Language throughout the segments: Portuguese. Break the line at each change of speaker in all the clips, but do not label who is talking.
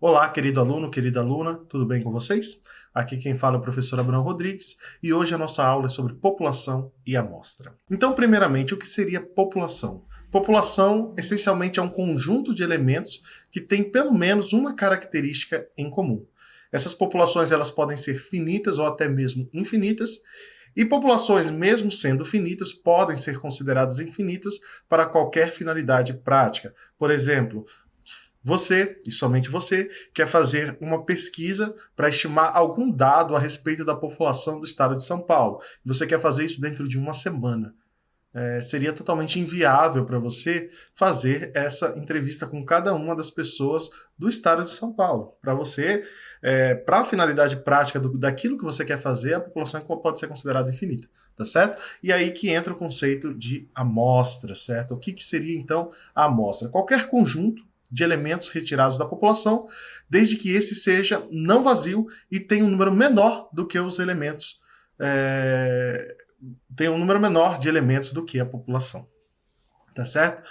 Olá, querido aluno, querida aluna, tudo bem com vocês? Aqui quem fala é o professor Abraão Rodrigues e hoje a nossa aula é sobre população e amostra. Então, primeiramente, o que seria população? População, essencialmente, é um conjunto de elementos que tem pelo menos uma característica em comum. Essas populações elas podem ser finitas ou até mesmo infinitas, e populações, mesmo sendo finitas, podem ser consideradas infinitas para qualquer finalidade prática. Por exemplo, você, e somente você, quer fazer uma pesquisa para estimar algum dado a respeito da população do estado de São Paulo. Você quer fazer isso dentro de uma semana. Seria totalmente inviável para você fazer essa entrevista com cada uma das pessoas do estado de São Paulo. Para você, para a finalidade prática daquilo que você quer fazer, a população pode ser considerada infinita, tá certo? E aí que entra o conceito de amostra, certo? O que seria então a amostra? Qualquer conjunto de elementos retirados da população, desde que esse seja não vazio e tenha um número menor do que os elementos, tem um número menor de elementos do que a população. Tá certo?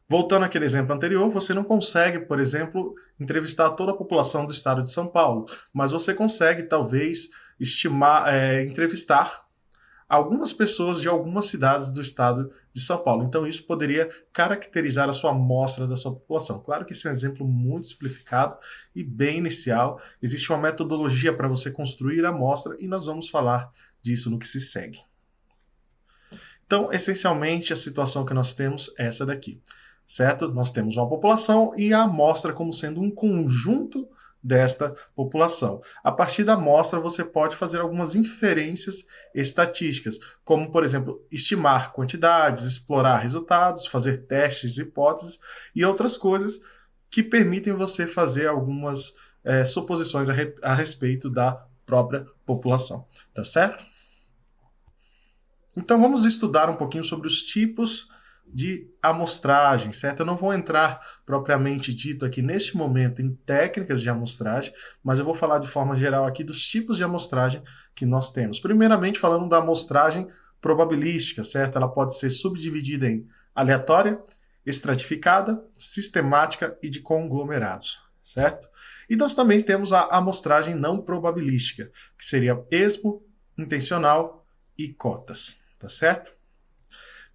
Voltando àquele exemplo anterior, você não consegue, por exemplo, entrevistar toda a população do estado de São Paulo, mas você consegue, talvez, entrevistar algumas pessoas de algumas cidades do estado de São Paulo. Então, isso poderia caracterizar a sua amostra da sua população. Claro que esse é um exemplo muito simplificado e bem inicial. Existe uma metodologia para você construir a amostra e nós vamos falar disso no que se segue. Então, essencialmente, a situação que nós temos é essa daqui, certo? Nós temos uma população e a amostra como sendo um conjunto desta população. A partir da amostra, você pode fazer algumas inferências estatísticas, como, por exemplo, estimar quantidades, explorar resultados, fazer testes, hipóteses e outras coisas que permitem você fazer algumas suposições a respeito da própria população. Tá certo? Então vamos estudar um pouquinho sobre os tipos de amostragem, certo? Eu não vou entrar propriamente dito aqui neste momento em técnicas de amostragem, mas eu vou falar de forma geral aqui dos tipos de amostragem que nós temos. Primeiramente, falando da amostragem probabilística, certo? Ela pode ser subdividida em aleatória, estratificada, sistemática e de conglomerados, certo? E nós também temos a amostragem não probabilística, que seria esmo, intencional e cotas, tá certo?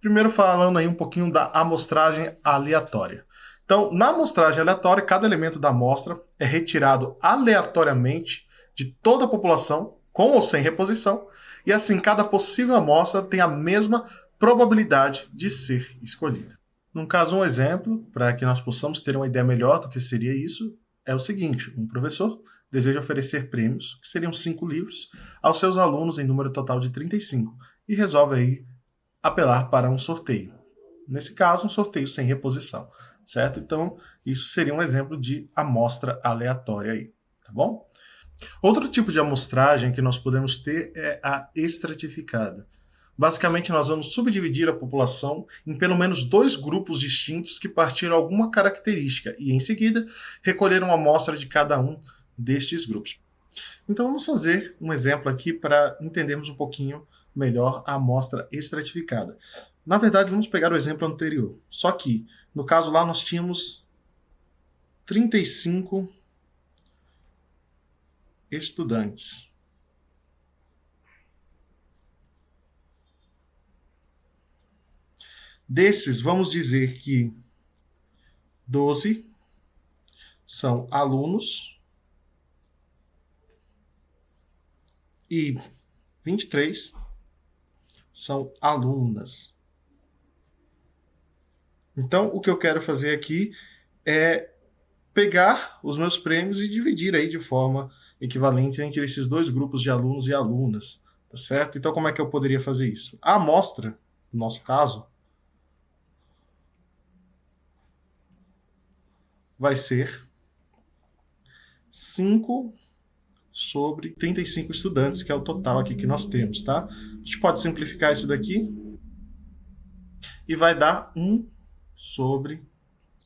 Primeiro falando aí um pouquinho da amostragem aleatória. Então, na amostragem aleatória, cada elemento da amostra é retirado aleatoriamente de toda a população, com ou sem reposição, e assim cada possível amostra tem a mesma probabilidade de ser escolhida. No caso, um exemplo, para que nós possamos ter uma ideia melhor do que seria isso, é o seguinte: um professor deseja oferecer prêmios, que seriam 5 livros, aos seus alunos em número total de 35, e resolve aí apelar para um sorteio. Nesse caso, um sorteio sem reposição, certo? Então, isso seria um exemplo de amostra aleatória aí, tá bom? Outro tipo de amostragem que nós podemos ter é a estratificada. Basicamente, nós vamos subdividir a população em pelo menos 2 grupos distintos que partiram alguma característica e, em seguida, recolher uma amostra de cada um destes grupos. Então, vamos fazer um exemplo aqui para entendermos um pouquinho melhor a amostra estratificada. Na verdade, vamos pegar o exemplo anterior. Só que, no caso lá, nós tínhamos 35 estudantes. Desses, vamos dizer que 12 são alunos e 23 são alunas. Então, o que eu quero fazer aqui é pegar os meus prêmios e dividir aí de forma equivalente entre esses 2 grupos de alunos e alunas, tá certo? Então, como é que eu poderia fazer isso? A amostra, no nosso caso, vai ser 5 sobre 35 estudantes, que é o total aqui que nós temos, tá? A gente pode simplificar isso daqui e vai dar 1 sobre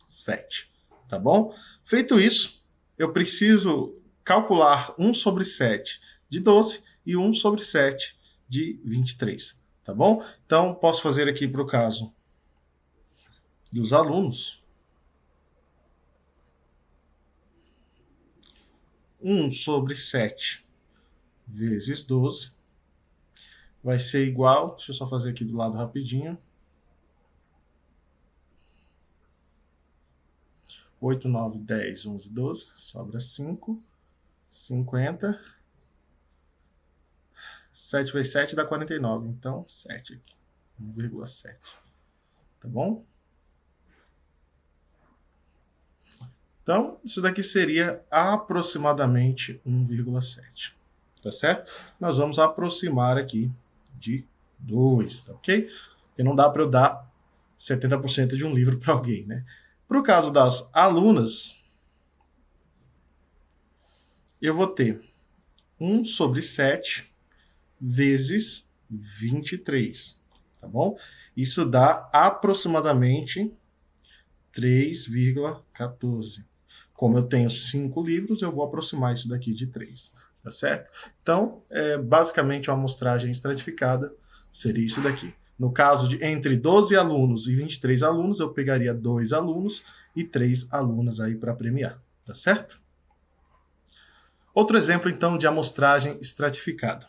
7, tá bom? Feito isso, eu preciso calcular 1 sobre 7 de 12 e 1 sobre 7 de 23, tá bom? Então, posso fazer aqui para o caso dos alunos. 1 sobre 7 vezes 12 vai ser igual, deixa eu só fazer aqui do lado rapidinho, 8, 9, 10, 11, 12, sobra 5, 50, 7 vezes 7 dá 49, então 7 aqui, 1,7, tá bom? Então, isso daqui seria aproximadamente 1,7, tá certo? Nós vamos aproximar aqui de 2, tá ok? Porque não dá para eu dar 70% de um livro para alguém, né? Para o caso das alunas, eu vou ter 1 sobre 7 vezes 23, tá bom? Isso dá aproximadamente 3,14. Como eu tenho 5 livros, eu vou aproximar isso daqui de 3, tá certo? Então, basicamente, uma amostragem estratificada seria isso daqui. No caso de entre 12 alunos e 23 alunos, eu pegaria 2 alunos e 3 alunas aí para premiar, tá certo? Outro exemplo, então, de amostragem estratificada.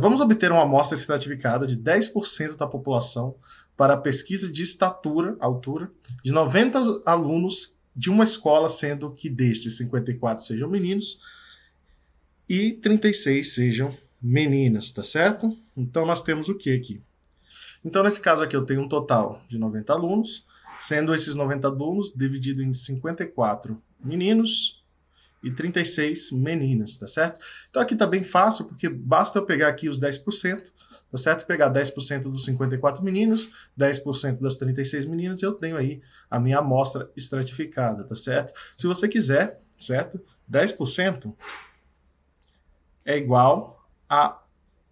Vamos obter uma amostra estratificada de 10% da população para a pesquisa de altura, de 90 alunos de uma escola, sendo que destes 54 sejam meninos e 36 sejam meninas, tá certo? Então nós temos o que aqui? Então nesse caso aqui eu tenho um total de 90 alunos, sendo esses 90 alunos dividido em 54 meninos e 36 meninas, tá certo? Então aqui tá bem fácil, porque basta eu pegar aqui os 10%, tá certo? Pegar 10% dos 54 meninos, 10% das 36 meninas, e eu tenho aí a minha amostra estratificada, tá certo? Se você quiser, certo? 10% é igual a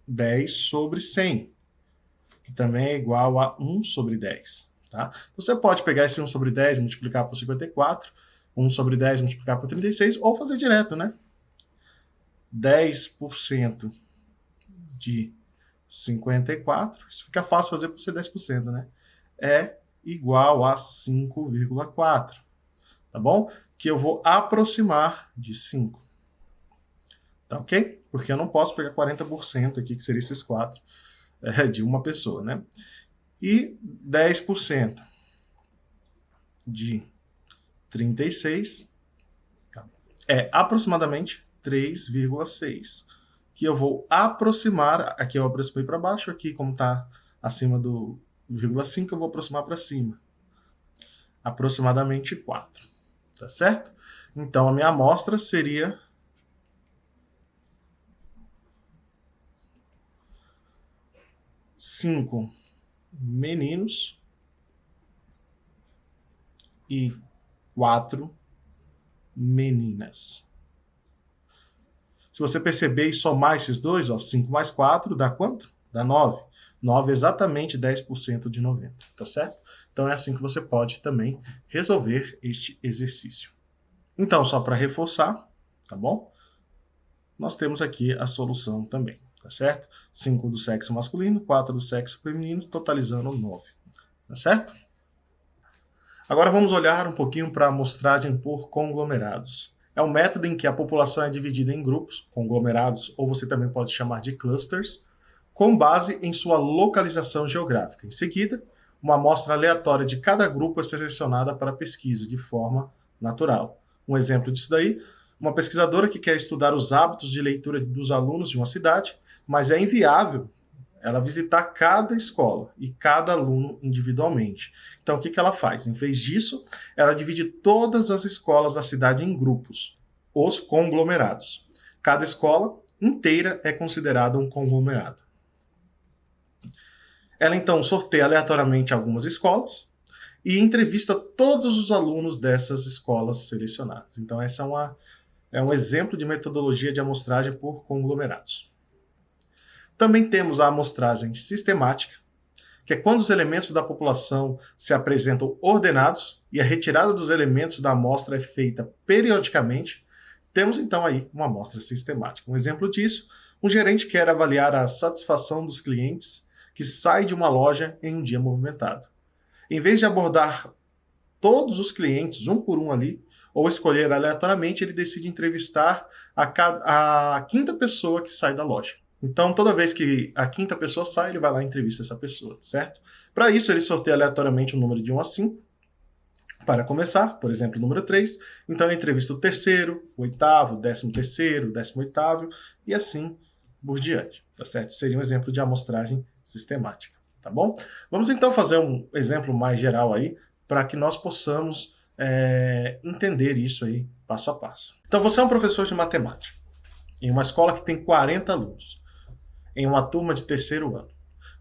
10 sobre 100, que também é igual a 1 sobre 10, tá? Você pode pegar esse 1 sobre 10 e multiplicar por 54, 1 sobre 10 multiplicar por 36, ou fazer direto, né? 10% de 54, isso fica fácil fazer por ser 10%, né? É igual a 5,4, tá bom? Que eu vou aproximar de 5, tá ok? Porque eu não posso pegar 40% aqui, que seria esses 4, de uma pessoa, né? E 10% de 36 é aproximadamente 3,6, que eu vou aproximar, aqui eu aproximei para baixo, aqui como está acima do 0,5, eu vou aproximar para cima, aproximadamente 4, tá certo? Então a minha amostra seria 5 meninos e 4 meninas. Se você perceber e somar esses dois, ó, 5 mais 4 dá quanto? Dá 9. 9 é exatamente 10% de 90, tá certo? Então é assim que você pode também resolver este exercício. Então, só para reforçar, tá bom? Nós temos aqui a solução também, tá certo? 5 do sexo masculino, 4 do sexo feminino, totalizando 9, tá certo? Agora vamos olhar um pouquinho para a amostragem por conglomerados. É um método em que a população é dividida em grupos, conglomerados, ou você também pode chamar de clusters, com base em sua localização geográfica. Em seguida, uma amostra aleatória de cada grupo é selecionada para pesquisa de forma natural. Um exemplo disso daí, uma pesquisadora que quer estudar os hábitos de leitura dos alunos de uma cidade, mas é inviável ela visitar cada escola e cada aluno individualmente. Então, o que ela faz? Em vez disso, ela divide todas as escolas da cidade em grupos, os conglomerados. Cada escola inteira é considerada um conglomerado. Ela, então, sorteia aleatoriamente algumas escolas e entrevista todos os alunos dessas escolas selecionadas. Então, essa é um exemplo de metodologia de amostragem por conglomerados. Também temos a amostragem sistemática, que é quando os elementos da população se apresentam ordenados e a retirada dos elementos da amostra é feita periodicamente. Temos então aí uma amostra sistemática. Um exemplo disso, um gerente quer avaliar a satisfação dos clientes que saem de uma loja em um dia movimentado. Em vez de abordar todos os clientes um por um ali, ou escolher aleatoriamente, ele decide entrevistar a quinta pessoa que sai da loja. Então, toda vez que a quinta pessoa sai, ele vai lá e entrevista essa pessoa, certo? Para isso, ele sorteia aleatoriamente um número de 1 a 5, para começar, por exemplo, o número 3. Então, ele entrevista o terceiro, o oitavo, o 13º, o 18º, e assim por diante, tá certo? Seria um exemplo de amostragem sistemática, tá bom? Vamos então fazer um exemplo mais geral aí, para que nós possamos entender isso aí passo a passo. Então, você é um professor de matemática, em uma escola que tem 40 alunos, em uma turma de terceiro ano.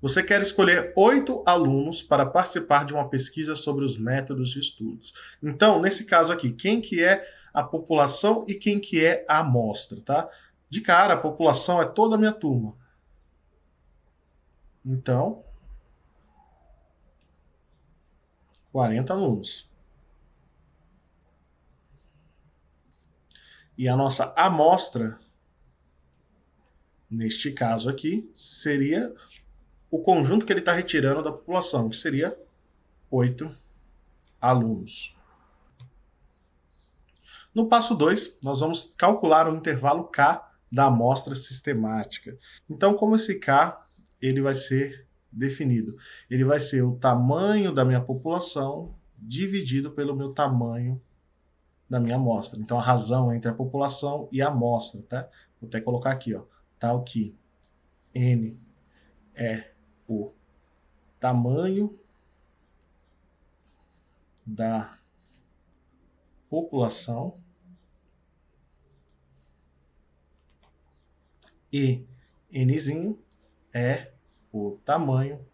Você quer escolher 8 alunos para participar de uma pesquisa sobre os métodos de estudos. Então, nesse caso aqui, quem que é a população e quem que é a amostra, tá? De cara, a população é toda a minha turma. Então, 40 alunos. E a nossa amostra, neste caso aqui, seria o conjunto que ele está retirando da população, que seria 8 alunos. No passo 2, nós vamos calcular o intervalo K da amostra sistemática. Então, como esse K ele vai ser definido? Ele vai ser o tamanho da minha população dividido pelo meu tamanho da minha amostra. Então, a razão entre a população e a amostra, tá? Vou até colocar aqui, ó, tal que N é o tamanho da população e Nzinho é o tamanho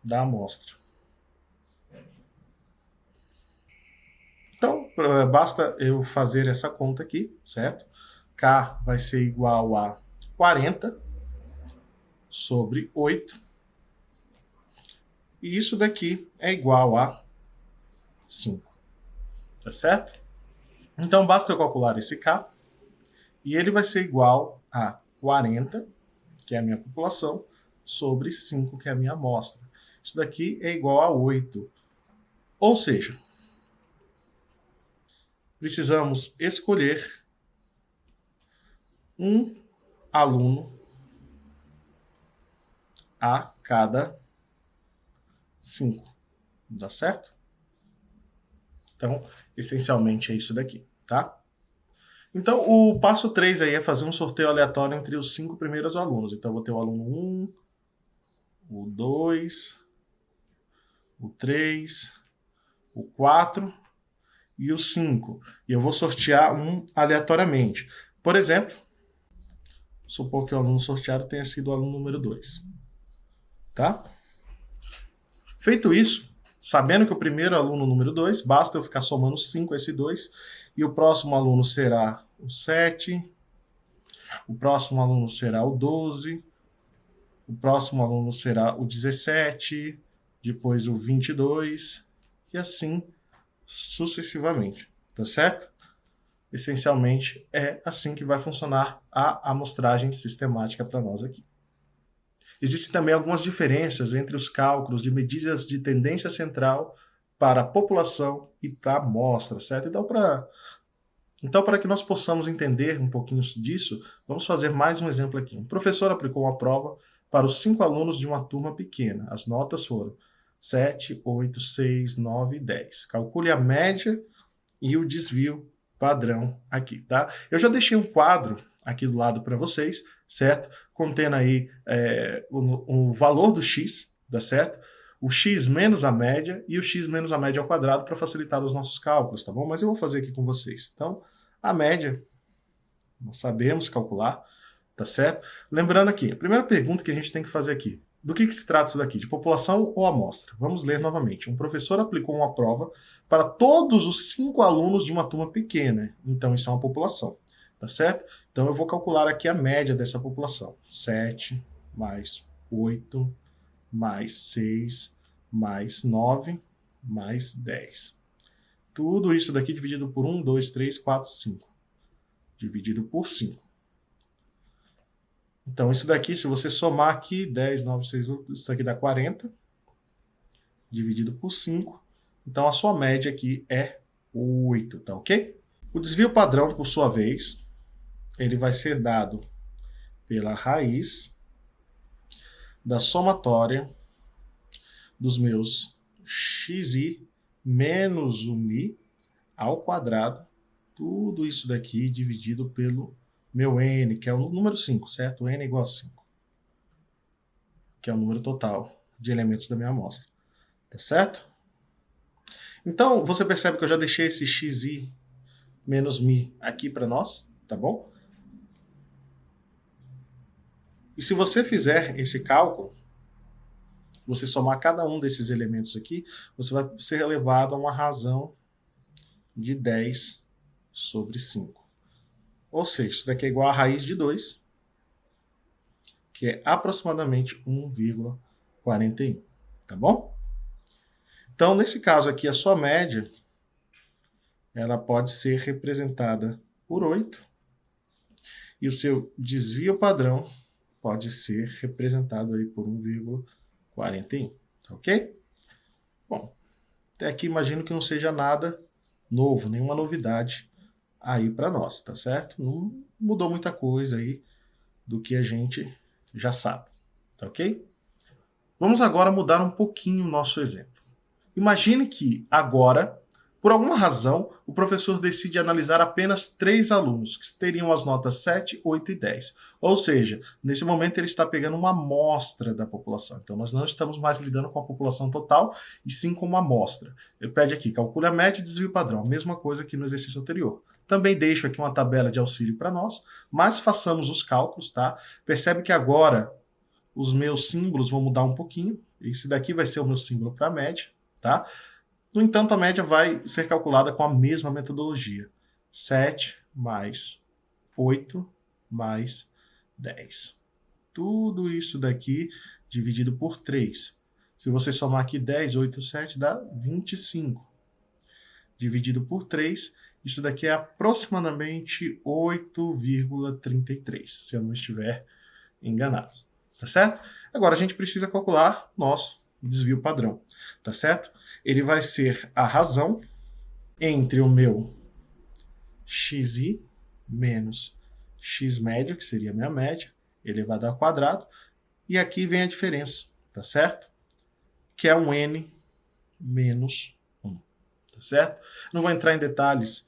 da amostra. Então, basta eu fazer essa conta aqui, certo? K vai ser igual a 40 sobre 8. E isso daqui é igual a 5. Tá certo? Então, basta eu calcular esse K. E ele vai ser igual a 40, que é a minha população, sobre 5, que é a minha amostra. Isso daqui é igual a 8. Ou seja, precisamos escolher um aluno a cada 5. Dá certo? Então, essencialmente é isso daqui, tá? Então, o passo 3 aí é fazer um sorteio aleatório entre os 5 primeiros alunos. Então, eu vou ter o aluno 1, o 2, o 3, o 4 e o 5. E eu vou sortear um aleatoriamente. Por exemplo, supor que o aluno sorteado tenha sido o aluno número 2. Tá? Feito isso, sabendo que o primeiro aluno número 2, basta eu ficar somando 5 a esse 2, e o próximo aluno será o 7, o próximo aluno será o 12, o próximo aluno será o 17, depois o 22, e assim sucessivamente, tá certo? Essencialmente é assim que vai funcionar a amostragem sistemática para nós aqui. Existem também algumas diferenças entre os cálculos de medidas de tendência central para a população e para a amostra, certo? Então, para que nós possamos entender um pouquinho disso, vamos fazer mais um exemplo aqui. Um professor aplicou uma prova para os 5 alunos de uma turma pequena. As notas foram 7, 8, 6, 9 e 10. Calcule a média e o desvio padrão aqui, tá? Eu já deixei um quadro aqui do lado para vocês, certo? Contendo aí o valor do x, tá certo? O x menos a média e o x menos a média ao quadrado para facilitar os nossos cálculos, tá bom? Mas eu vou fazer aqui com vocês. Então, a média, nós sabemos calcular, tá certo? Lembrando aqui, a primeira pergunta que a gente tem que fazer aqui, do que se trata isso daqui? De população ou amostra? Vamos ler novamente. Um professor aplicou uma prova para todos os 5 alunos de uma turma pequena. Então, isso é uma população, tá certo? Então, eu vou calcular aqui a média dessa população. 7 mais 8 mais 6 mais 9 mais 10. Tudo isso daqui dividido por 1, 2, 3, 4, 5. Dividido por 5. Então, isso daqui, se você somar aqui, 10, 9, 6, 8, isso daqui dá 40. Dividido por 5. Então, a sua média aqui é 8, tá ok? O desvio padrão, por sua vez, ele vai ser dado pela raiz da somatória dos meus xi menos o mi ao quadrado, tudo isso daqui dividido pelo meu n, que é o número 5, certo? N igual a 5, que é o número total de elementos da minha amostra, tá certo? Então, você percebe que eu já deixei esse xi menos mi aqui para nós, tá bom? E se você fizer esse cálculo, você somar cada um desses elementos aqui, você vai ser levado a uma razão de 10 sobre 5. Ou seja, isso daqui é igual a raiz de 2, que é aproximadamente 1,41, tá bom? Então, nesse caso aqui, a sua média, ela pode ser representada por 8, e o seu desvio padrão pode ser representado aí por 1,41, tá ok? Bom, até aqui imagino que não seja nada novo, nenhuma novidade aí para nós, tá certo? Não mudou muita coisa aí do que a gente já sabe, tá ok? Vamos agora mudar um pouquinho o nosso exemplo. Imagine que agora, por alguma razão, o professor decide analisar apenas 3 alunos, que teriam as notas 7, 8 e 10. Ou seja, nesse momento ele está pegando uma amostra da população. Então nós não estamos mais lidando com a população total, e sim com uma amostra. Ele pede aqui, calcule a média e desvio padrão, a mesma coisa que no exercício anterior. Também deixo aqui uma tabela de auxílio para nós, mas façamos os cálculos, tá? Percebe que agora os meus símbolos vão mudar um pouquinho. Esse daqui vai ser o meu símbolo para a média, tá? No entanto, a média vai ser calculada com a mesma metodologia. 7 mais 8 mais 10. Tudo isso daqui dividido por 3. Se você somar aqui 10, 8, 7, dá 25. Dividido por 3, isso daqui é aproximadamente 8,33, se eu não estiver enganado. Tá certo? Agora a gente precisa calcular nosso desvio padrão, tá certo? Ele vai ser a razão entre o meu xi menos x médio, que seria a minha média, elevado ao quadrado, e aqui vem a diferença, tá certo? Que é um n menos 1, tá certo? Não vou entrar em detalhes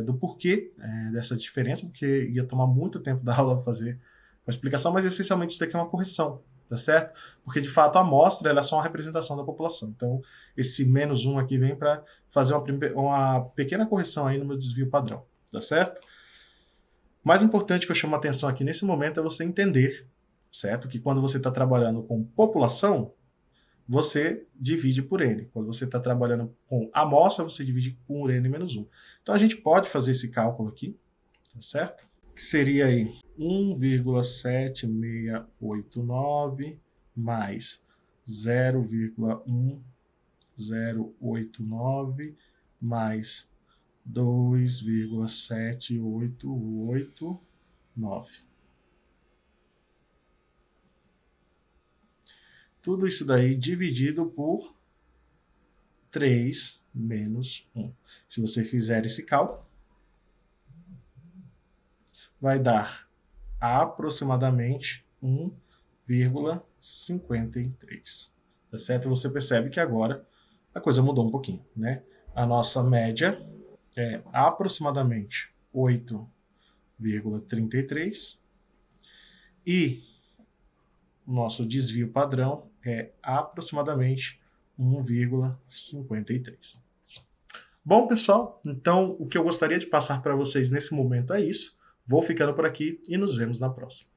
do porquê dessa diferença, porque ia tomar muito tempo da aula fazer a explicação, mas essencialmente isso daqui é uma correção, tá certo? Porque, de fato, a amostra ela é só uma representação da população. Então, esse menos 1 aqui vem para fazer uma pequena correção aí no meu desvio padrão, tá certo? O mais importante que eu chamo a atenção aqui nesse momento é você entender, certo? Que quando você está trabalhando com população, você divide por n. Quando você está trabalhando com amostra, você divide por n menos 1. Então, a gente pode fazer esse cálculo aqui, tá certo? Que seria aí 1,7689 mais 0,1089 mais 2,7889. Tudo isso daí dividido por 3 menos 1. Se você fizer esse cálculo, vai dar aproximadamente 1,53. Tá certo? Você percebe que agora a coisa mudou um pouquinho, né? A nossa média é aproximadamente 8,33 e o nosso desvio padrão é aproximadamente 1,53. Bom, pessoal, então o que eu gostaria de passar para vocês nesse momento é isso. Vou ficando por aqui e nos vemos na próxima.